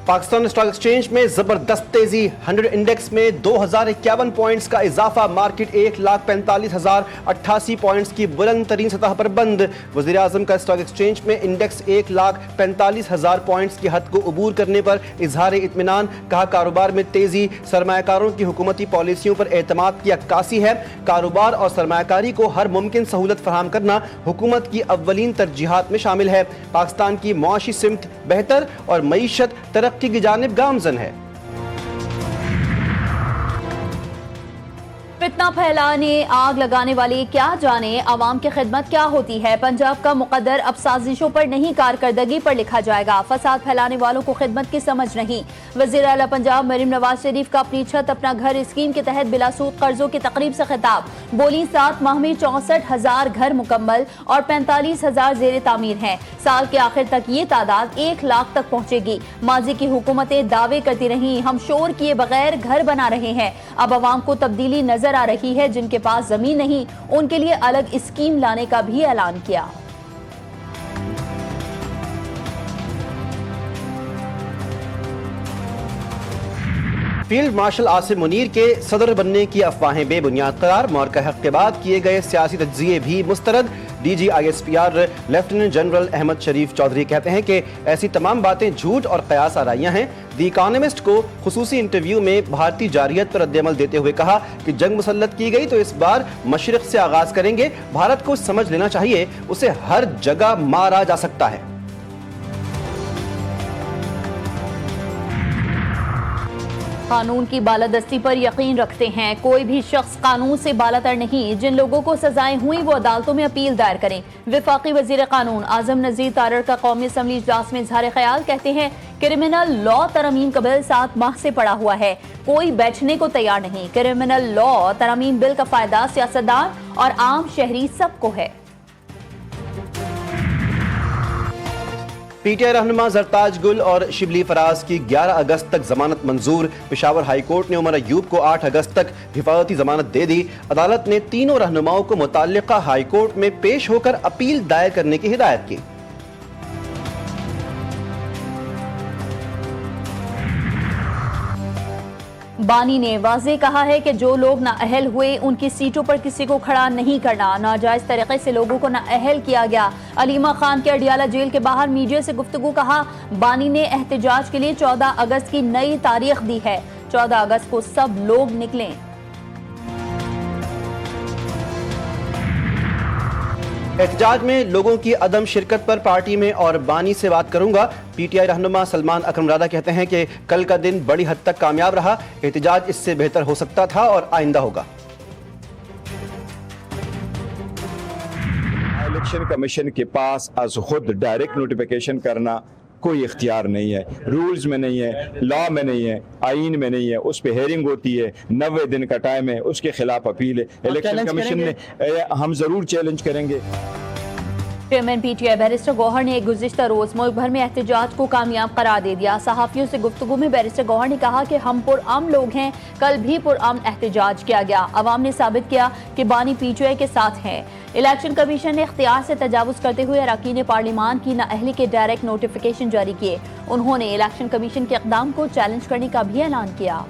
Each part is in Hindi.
पाकिस्तान स्टॉक एक्सचेंज में जबरदस्त तेजी, 100 इंडेक्स में 2051 पॉइंट्स का इजाफा, मार्केट 1,45,088 पॉइंट्स की बुलंद तरीन सतह पर बंद। वजीर आजम का स्टॉक एक्सचेंज में इंडेक्स 1,45,000 पॉइंट्स की हद को अबूर करने पर इजहार इत्मीनान, कहा कारोबार में तेजी सरमायाकारों की हुकूमती पॉलिसियों पर एतमाद की अक्कासी है। कारोबार और सरमायाकारी को हर मुमकिन सहूलत फराहम करना हुकूमत की अव्वलीन तरजीहात में शामिल है। पाकिस्तान की मुआशी सिमत बेहतर और मईशत तरक्की की जानिब गामजन है। फितना फैलाने, आग लगाने वाले क्या जाने आवाम की खिदमत क्या होती है। पंजाब का मुकद्दर अब साजिशों पर नहीं कारकर्दगी पर लिखा जाएगा। फसाद फैलाने वालों को खिदमत की समझ नहीं। वज़ीर आला पंजाब मरीम नवाज शरीफ का अपनी छत अपना घर स्कीम के तहत बिलासूद कर्जों की तकरीब से खिताब। बोली 7 माह में 64,000 घर मुकम्मल और 45,000 जेर तामीर हैं। साल के आखिर तक ये तादाद 1 लाख तक पहुंचेगी। माजी की हुकूमतें दावे करती रही, हम शोर किए बगैर घर बना रहे हैं। अब अवाम को तब्दीली नजर आ रही है। जिनके पास जमीन नहीं उनके लिए अलग स्कीम लाने का भी ऐलान किया। फील्ड मार्शल आसिम मुनीर के सदर बनने की अफवाहें बेबुनियाद करार, मौका हक के बाद किए गए सियासी तज्जिए भी मुस्तरद। DG ISPR lieutenant general Ahmed Sharif Chaudhry कहते हैं कि ऐसी तमाम बातें झूठ और कयास आराइयां हैं। द इकोनॉमिस्ट को खुसूसी इंटरव्यू में भारतीय जारियत पर रद्द-ए-अमल देते हुए कहा कि जंग मुसल्लत की गई तो इस बार मशरिक से आगाज करेंगे। भारत को समझ लेना चाहिए, उसे हर जगह मारा जा सकता है। कानून की बालादस्ती पर यकीन रखते हैं। कोई भी शख्स कानून से बालातर नहीं। जिन लोगों को सजाएं हुई वो अदालतों में अपील दायर करें। वफाकी वजीर कानून आजम नजीर तारड़ का कौमी असम्बली इजलास में इजहार ख्याल, कहते हैं क्रिमिनल लॉ तरमीम का बिल 7 माह से पड़ा हुआ है, कोई बैठने को तैयार नहीं। क्रिमिनल लॉ तरमीम बिल का फायदा सियासतदान और आम शहरी सबको है। PTI रहनुमा जरताज गुल और शिबली फराज की 11 अगस्त तक जमानत मंजूर। पेशावर हाई कोर्ट ने उमर अयूब को 8 अगस्त तक हिफाजती जमानत दे दी। अदालत ने तीनों रहनुमाओं को मुताल्लिका हाई कोर्ट में पेश होकर अपील दायर करने की हिदायत की। बानी ने वाज़े कहा है कि जो लोग नाअहल हुए उनकी सीटों पर किसी को खड़ा नहीं करना। नाजायज तरीके से लोगों को नाअहल किया गया। अलीमा खान के अडियाला जेल के बाहर मीडिया से गुफ्तगू, कहा बानी ने एहतजाज के लिए 14 अगस्त की नई तारीख दी है। 14 अगस्त को सब लोग निकलें। एहतजाज में लोगों की अदम शिरकत पर पार्टी में और बानी से बात करूंगा। PTI रहनुमा सलमान अकरम राधा कहते हैं कि कल का दिन बड़ी हद तक कामयाब रहा। एहतजाज इससे बेहतर हो सकता था और आइंदा होगा। इलेक्शन कमीशन के पास आज खुद डायरेक्ट नोटिफिकेशन करना कोई इख्तियार नहीं है, रूल्स में नहीं है, लॉ में नहीं है, आइन में नहीं है। उस पर हेयरिंग होती है, 90 दिन का टाइम है, उसके खिलाफ अपील है। इलेक्शन कमीशन ने हम जरूर चैलेंज करेंगे। चेयरमैन PTI बैरिस्टर गौहर ने गुज़िश्ता रोज मुल्क भर में एहतजाज को कामयाब करार दे दिया। सहाफ़ियों से गुफ्तगू में बैरिस्टर गौहर ने कहा कि हम पुरअमन लोग हैं। कल भी पुरअमन एहतजाज किया गया। अवाम ने साबित किया कि बानी PTI के साथ हैं। इलेक्शन कमीशन ने इख्तियार से तजावुज़ करते हुए अरकान पार्लिमान की नाअहली के डायरेक्ट नोटिफिकेशन जारी किए। उन्होंने इलेक्शन कमीशन के इक़दाम को चैलेंज करने का भी ऐलान किया।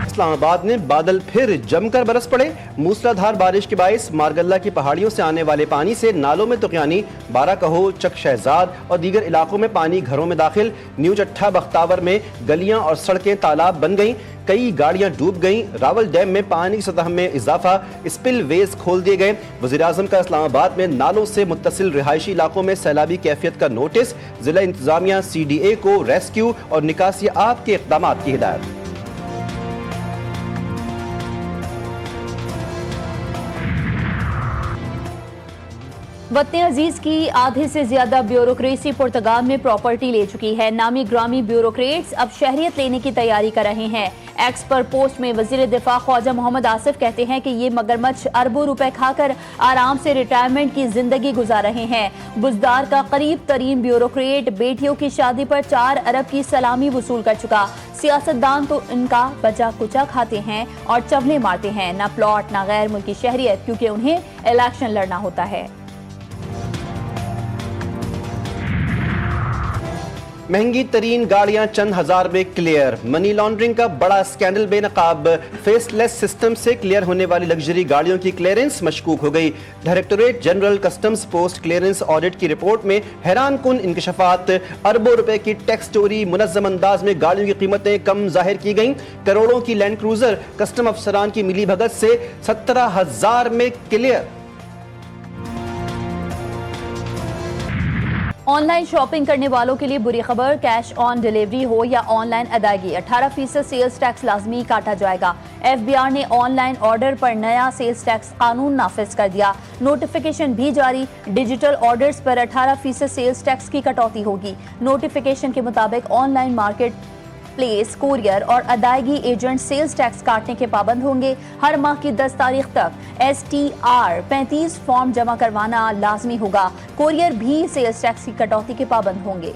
इस्लामाबाद में बादल फिर जमकर बरस पड़े। मूसलाधार बारिश के बाइस मारगल्ला की पहाड़ियों से आने वाले पानी से नालों में तुगयानी, बारा कहो, चक शहजाद और दीगर इलाकों में पानी घरों में दाखिल। न्यू चट्ठा बख्तावर में गलियां और सड़कें तालाब बन गईं, कई गाड़ियां डूब गईं। रावल डैम में पानी की सतह में इजाफा, स्पिल वेज खोल दिए गए। वज़ीर आज़म का इस्लामाबाद में नालों से मुत्तसिल रिहायशी इलाकों में सैलाबी कैफियत का नोटिस। जिला इंतजामिया CDA को रेस्क्यू और निकासी आब के इक़दाम की हिदायत। वतन अजीज की आधे से ज्यादा ब्यूरोक्रेसी पुर्तगाल में प्रॉपर्टी ले चुकी है। नामी ग्रामी ब्यूरोक्रेट्स अब शहरियत लेने की तैयारी कर रहे हैं। एक्स पर पोस्ट में वजीर दिफा ख्वाजा मोहम्मद आसिफ कहते हैं कि ये मगरमच्छ अरबों रुपए खाकर आराम से रिटायरमेंट की जिंदगी गुजार रहे हैं। बुजदार का करीब तरीन ब्यूरोक्रेट बेटियों की शादी पर 4 अरब की सलामी वसूल कर चुका। सियासतदान तो इनका बचा कुचा खाते हैं और चवले मारते हैं, ना प्लॉट ना गैर मुल्की शहरियत, क्योंकि उन्हें इलेक्शन लड़ना होता है। महंगी तरीन गाड़ियां चंद हजार में क्लियर, मनी लॉन्ड्रिंग का बड़ा स्कैंडल बेनकाब, फेसलेस सिस्टम से क्लियर होने वाली लग्जरी गाड़ियों की क्लियरेंस मशकूक हो गई। Directorate general customs post clearance audit की रिपोर्ट में हैरान कुन इंकशाफात, अरबों रुपए की टैक्स चोरी, मुनज़्ज़म अंदाज में गाड़ियों की कीमतें कम जाहिर की गई, करोड़ों की लैंड क्रूजर कस्टम अफसरान की मिली भगत से 17,000 में क्लियर। ऑनलाइन शॉपिंग करने वालों के लिए बुरी खबर, कैश ऑन डिलीवरी हो या ऑनलाइन अदायगी 18% सेल्स टैक्स लाजमी काटा जाएगा। FBR ने ऑनलाइन ऑर्डर पर नया सेल्स टैक्स कानून नाफिज कर दिया। नोटिफिकेशन भी जारी, डिजिटल ऑर्डर्स पर 18% सेल्स टैक्स की कटौती होगी। नोटिफिकेशन के मुताबिक ऑनलाइन मार्केट प्लेस, कोरियर और अदायगी एजेंट सेल्स टैक्स काटने के पाबंद होंगे। हर माह की 10 तारीख तक STR 35 फॉर्म जमा करवाना लाजमी होगा। कोरियर भी सेल्स टैक्स की कटौती के पाबंद होंगे।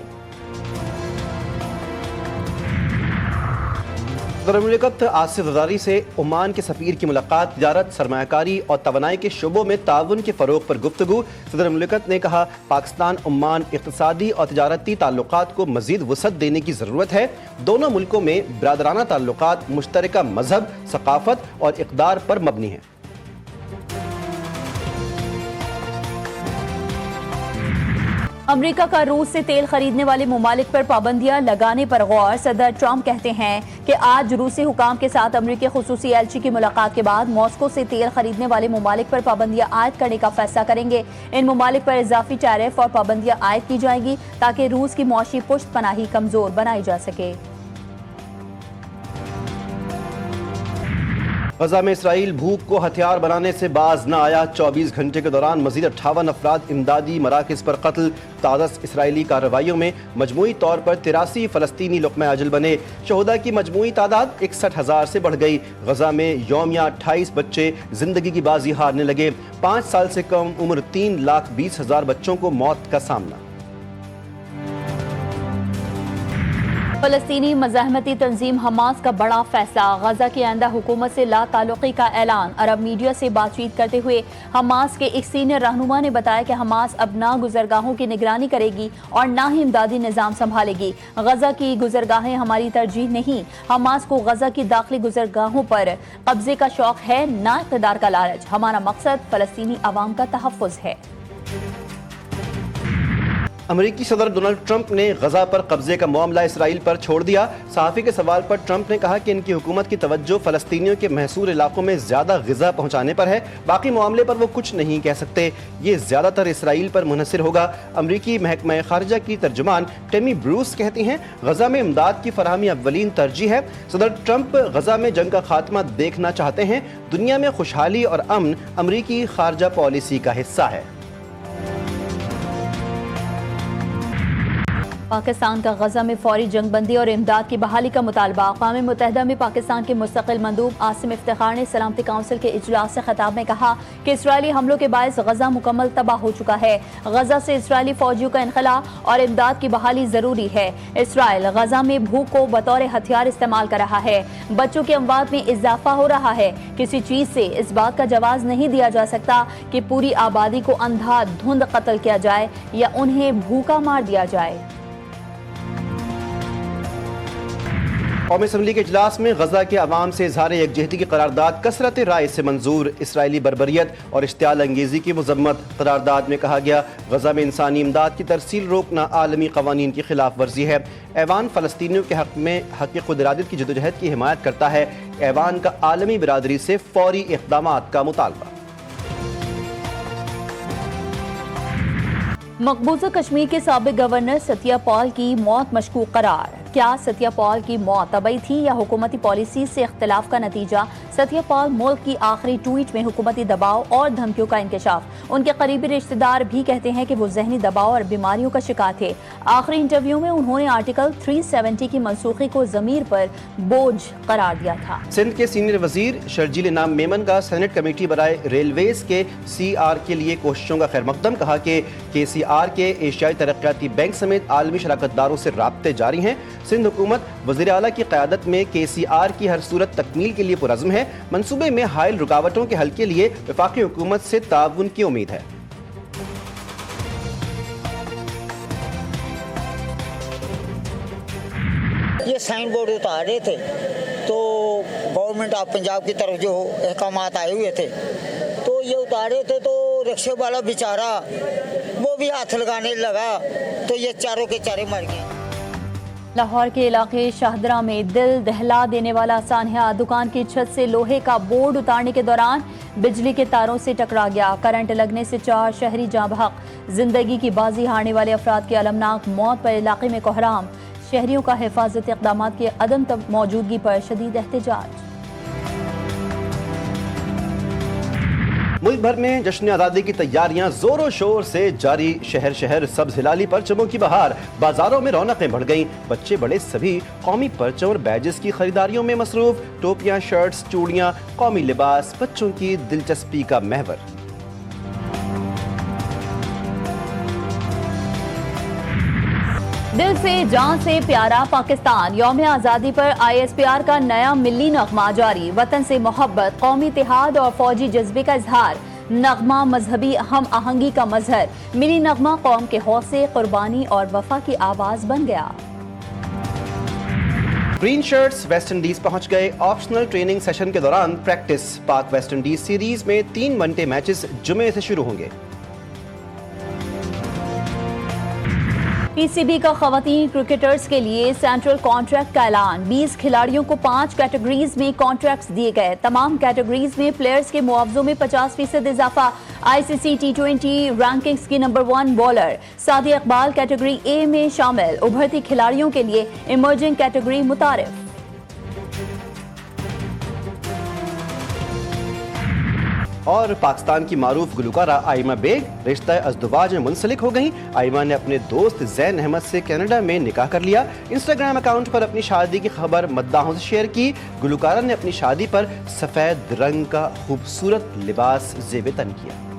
सदर मुमलिकत आसिफ ज़रदारी से ओमान के सफ़ीर की मुलाकात, तिजारत, सरमायाकारी और तवानाई के शोबों में ताउन के फ़रोग पर गुफ्तगू। सदर मुमलिकत ने कहा, पाकिस्तान ओमान इक़्तिसादी और तिजारती ताल्लुकात को मज़ीद वसअत देने की ज़रूरत है। दोनों मुल्कों में बरादराना ताल्लुकात मुश्तरका मज़हब, सक़ाफ़त और इक़दार पर मबनी हैं। अमेरिका का रूस से तेल खरीदने वाले ममालिक पर पाबंदियां लगाने पर गौर। सदर ट्रंप कहते हैं कि आज रूसी हुकाम के साथ अमेरिकी खुसूसी एलची की मुलाकात के बाद मॉस्को से तेल खरीदने वाले ममालिक पर पाबंदियां आयद करने का फैसला करेंगे। इन ममालिक पर इजाफी टैरिफ और पाबंदियां आयद की जाएंगी ताकि रूस की मौशी पुश्त पनाही कमजोर बनाई जा सके। गजा में इसराइल भूख को हथियार बनाने से बाज न आया। 24 घंटे के दौरान मजीद 58 अफराद इमदादी मराकज़ पर कत्ल। ताज़ा इसराइली कार्रवाइयों में मजमूई तौर पर 83 फ़लस्तीनी लुक़्मा अजल बने। शहुदा की मजमूई तादाद 61,000 से बढ़ गई। गजा में यौमिया 28 बच्चे जिंदगी की बाजी हारने लगे। 5 साल से कम उम्र 3,20,000 बच्चों को मौत का सामना। फलस्तीनी मज़ाहमती तंजीम हमास का बड़ा फैसला, गजा की आइंदा हुकूमत से ला ताल्लुकी का ऐलान। अरब मीडिया से बातचीत करते हुए हमास के एक सीनियर रहनुमा ने बताया कि हमास अब ना गुजरगाहों की निगरानी करेगी और ना ही इमदादी निज़ाम संभालेगी। गजा की गुजरगाहें हमारी तरजीह नहीं। हमास को गजा की दाखिली गुजरगाहों पर कब्जे का शौक है, ना इक़्तिदार का लालच। हमारा मकसद फलस्तीनी अवाम का तहफ़्फ़ुज़ है। अमेरिकी सदर डोनाल्ड ट्रंप ने गजा पर कब्जे का मामला इसराइल पर छोड़ दिया। सहाफ़ी के सवाल पर ट्रंप ने कहा कि इनकी हुकूमत की तवज्जो फ़लस्तीनियों के महसूर इलाकों में ज़्यादा ग़िज़ा पहुँचाने पर है, बाकी मामले पर वो कुछ नहीं कह सकते। ये ज़्यादातर इसराइल पर मुनहसर होगा। अमरीकी महकमा ख़ारिजा की तर्जुमान टेमी ब्रूस कहती हैं, गजा में इमदाद की फराहमी अव्वलीन तरजीह है। सदर ट्रंप गजा में जंग का खात्मा देखना चाहते हैं। दुनिया में खुशहाली और अमन अमरीकी ख़ारिजा पॉलिसी का हिस्सा है। पाकिस्तान का गजा में फौरी जंगबंदी और इमदाद की बहाली का मुतालबा। अक़वाम मुत्तहिदा में पाकिस्तान के मुस्तक़िल मंदूब आसिम इफ्तिखार ने सलामती काउंसिल के इजलास से खिताब में कहा कि इसराइली हमलों के बायस गजा मुकम्मल तबाह हो चुका है। गजा से इसराइली फौजियों का इनखला और इमदाद की बहाली जरूरी है। इसराइल गजा में भूख को बतौर हथियार इस्तेमाल कर रहा है। बच्चों के अमवात में इजाफा हो रहा है। किसी चीज से इस बात का जवाब नहीं दिया जा सकता कि पूरी आबादी को अंधाधुंध कत्ल किया जाए या उन्हें भूखा मार दिया जाए। कौमी असम्बली के इजलास में गजा के अवाम से इजहार यकजहती की करारदाद कसरत राय से मंजूर। इसराइली बर्बरियत और इश्तियाल अंगेजी की मजम्मत। करारदाद में कहा गया, गजा में इंसानी इमदाद की तरसील रोकना आलमी कवानीन की खिलाफ वर्जी है। ऐवान फ़लस्तीनियों के हक़ में हक़ खुद इरादत की जदोजहद की हिमायत करता है। ऐवान का आलमी बिरादरी से फौरी इक़दामात का मुतालबा। मकबूजा कश्मीर के साबिक गवर्नर सत्यपाल की मौत मशकूक करार। क्या सत्यपाल की मौत तबई थी या हुकूमती पॉलिसी से इख्तलाफ का नतीजा? सत्यपाल मुल्क की आखिरी ट्वीट में हुकूमती दबाव और धमकियों का इंकशाफ। उनके करीबी रिश्तेदार भी कहते हैं कि वो जहनी दबाव और बीमारियों का शिकार थे। आखिरी इंटरव्यू में उन्होंने आर्टिकल 370 की मनसूखी को ज़मीर पर बोझ करार दिया था। सिंध के सीनियर वजीर शर्जील इनाम मेमन का सेनेट कमेटी बराए रेलवेज के CR के लिए कोशिशों का खैर मकदम। कहा कि KCR के एशियाई तरक्याती बैंक समेत आलमी शराकतदारों से राब्ते जारी हैं। सिंध हुकूमत वज़ीर आला की क़यादत में KCR की हर सूरत तकमील के लिए पुरज़्म है। मंसूबे में हायल रुकावटों के हल के लिए वफाकी हुकूमत से ताउन की उम्मीद है। ये साइन बोर्ड उतार रहे थे तो गवर्नमेंट ऑफ पंजाब की तरफ जो अहकामात आए हुए थे तो ये उतारे थे, तो रिक्शे वाला बेचारा वो भी हाथ लगाने लगा तो ये चारों के चारे मर गए। लाहौर के इलाके शाहदरा में दिल दहला देने वाला सानहा दुकान की छत से लोहे का बोर्ड उतारने के दौरान बिजली के तारों से टकरा गया। करंट लगने से 4 शहरी जाँ बहक। जिंदगी की बाजी हारने वाले अफराद की अलमनाक मौत पर इलाके में कोहराम। शहरियों का हिफाजती इक़दाम की अदम मौजूदगी पर शदीद एहतजाज। मुल्क भर में जश्न आज़ादी की तैयारियां जोरों शोर से जारी। शहर शहर सब्ज हिलाली परचमों की बहार। बाजारों में रौनकें बढ़ गईं। बच्चे बड़े सभी कौमी परचम और बैजेस की खरीदारियों में मसरूफ। टोपियां, शर्ट्स, चूड़ियां, कौमी लिबास बच्चों की दिलचस्पी का महवर। दिल से जान से प्यारा पाकिस्तान। यौम आज़ादी पर ISPR का नया मिली नगमा जारी। वतन से मोहब्बत, कौमी इत्तेहाद और फौजी जज्बे का इजहार। नगमा मजहबी हम आहंगी का मजहर। मिली नगमा कौम के हौसले, कुर्बानी और वफा की आवाज बन गया। ग्रीन शर्ट्स वेस्ट इंडीज पहुंच गए। ऑप्शनल ट्रेनिंग सेशन के दौरान प्रैक्टिस। पाक वेस्ट इंडीज सीरीज में 3 वनडे मैचेस जुमे से शुरू होंगे। PCB का खवातीन क्रिकेटर्स के लिए सेंट्रल कॉन्ट्रैक्ट का ऐलान। 20 खिलाड़ियों को 5 कैटेगरीज में कॉन्ट्रैक्ट्स दिए गए। तमाम कैटेगरीज में प्लेयर्स के मुआवजों में 50% इजाफा। ICC T20 रैंकिंग्स की number 1 bowler Sadia Iqbal category A में शामिल। उभरती खिलाड़ियों के लिए इमर्जिंग कैटेगरी मुतारिफ। और पाकिस्तान की मारूफ गुलकारा आइमा बेग रिश्ता अज़दवाज में मुंसलिक हो गईं। आइमा ने अपने दोस्त ज़ैन अहमद से कनाडा में निकाह कर लिया। इंस्टाग्राम अकाउंट पर अपनी शादी की खबर मद्दाहों से शेयर की। गुलकारा ने अपनी शादी पर सफ़ेद रंग का खूबसूरत लिबास ज़ेब तन किया।